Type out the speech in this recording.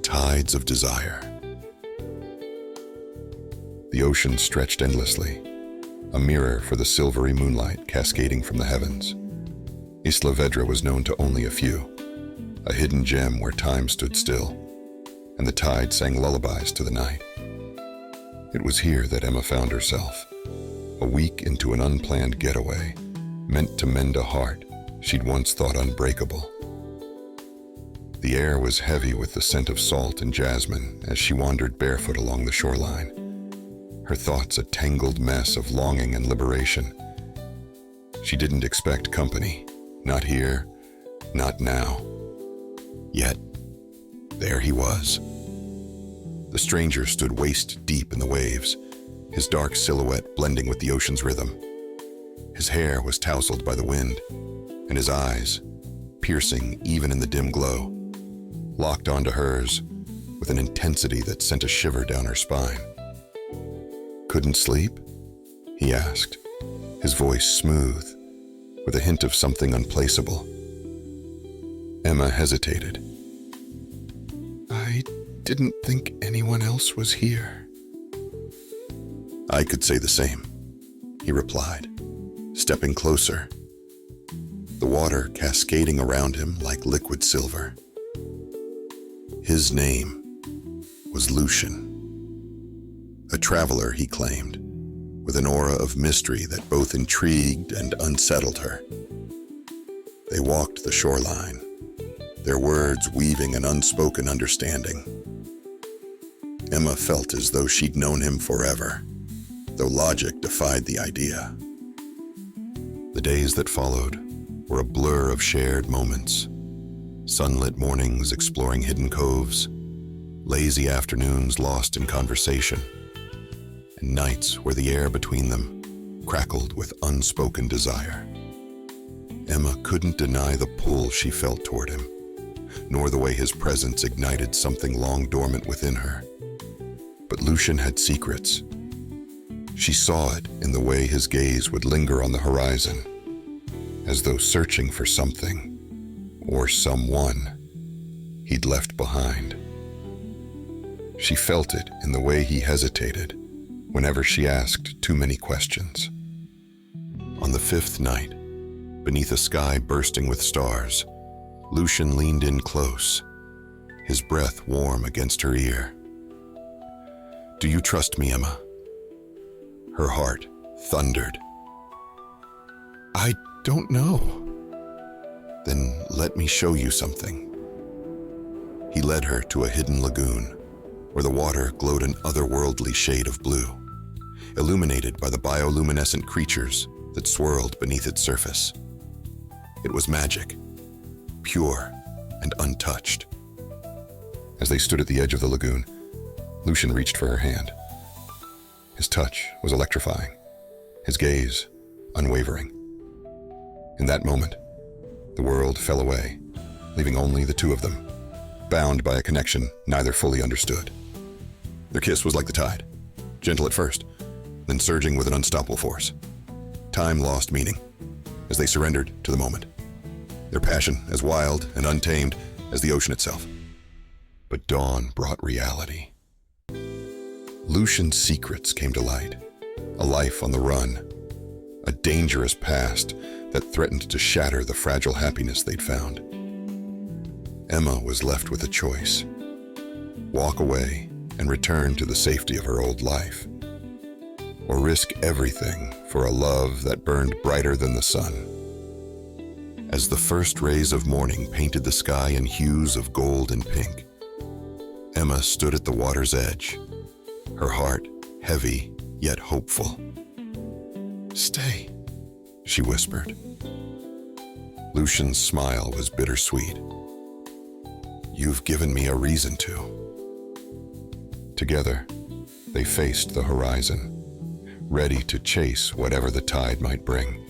tides of desire. The ocean stretched endlessly, a mirror for the silvery moonlight cascading from the heavens. Isla Vedra was known to only a few, a hidden gem where time stood still, and the tide sang lullabies to the night. It was here that Emma found herself, a week into an unplanned getaway, meant to mend a heart she'd once thought unbreakable. The air was heavy with the scent of salt and jasmine as she wandered barefoot along the shoreline, her thoughts a tangled mess of longing and liberation. She didn't expect company, not here, not now. Yet, there he was. The stranger stood waist deep in the waves, his dark silhouette blending with the ocean's rhythm. His hair was tousled by the wind, and his eyes, piercing even in the dim glow, locked onto hers with an intensity that sent a shiver down her spine. "Couldn't sleep?" he asked, his voice smooth, with a hint of something unplaceable. Emma hesitated. "I didn't think anyone else was here." "I could say the same," he replied, stepping closer, the water cascading around him like liquid silver. His name was Lucian, a traveler, he claimed, with an aura of mystery that both intrigued and unsettled her. They walked the shoreline, their words weaving an unspoken understanding. Emma felt as though she'd known him forever, though logic defied the idea. The days that followed were a blur of shared moments. Sunlit mornings exploring hidden coves, lazy afternoons lost in conversation, and nights where the air between them crackled with unspoken desire. Emma couldn't deny the pull she felt toward him, nor the way his presence ignited something long dormant within her. But Lucian had secrets. She saw it in the way his gaze would linger on the horizon, as though searching for something, or someone, he'd left behind. She felt it in the way he hesitated whenever she asked too many questions. On the fifth night, beneath a sky bursting with stars, Lucian leaned in close, his breath warm against her ear. "Do you trust me, Emma?" Her heart thundered. "I don't know." "Then let me show you something." He led her to a hidden lagoon, where the water glowed an otherworldly shade of blue, illuminated by the bioluminescent creatures that swirled beneath its surface. It was magic, pure and untouched. As they stood at the edge of the lagoon, Lucian reached for her hand. His touch was electrifying, his gaze unwavering. In that moment, the world fell away, leaving only the two of them, bound by a connection neither fully understood. Their kiss was like the tide, gentle at first, then surging with an unstoppable force. Time lost meaning as they surrendered to the moment, their passion as wild and untamed as the ocean itself. But dawn brought reality. Lucian's secrets came to light, a life on the run, a dangerous past that threatened to shatter the fragile happiness they'd found. Emma was left with a choice: walk away and return to the safety of her old life, or risk everything for a love that burned brighter than the sun. As the first rays of morning painted the sky in hues of gold and pink, Emma stood at the water's edge, her heart heavy yet hopeful. "Stay," she whispered. Lucian's smile was bittersweet. "You've given me a reason to." Together, they faced the horizon, ready to chase whatever the tide might bring.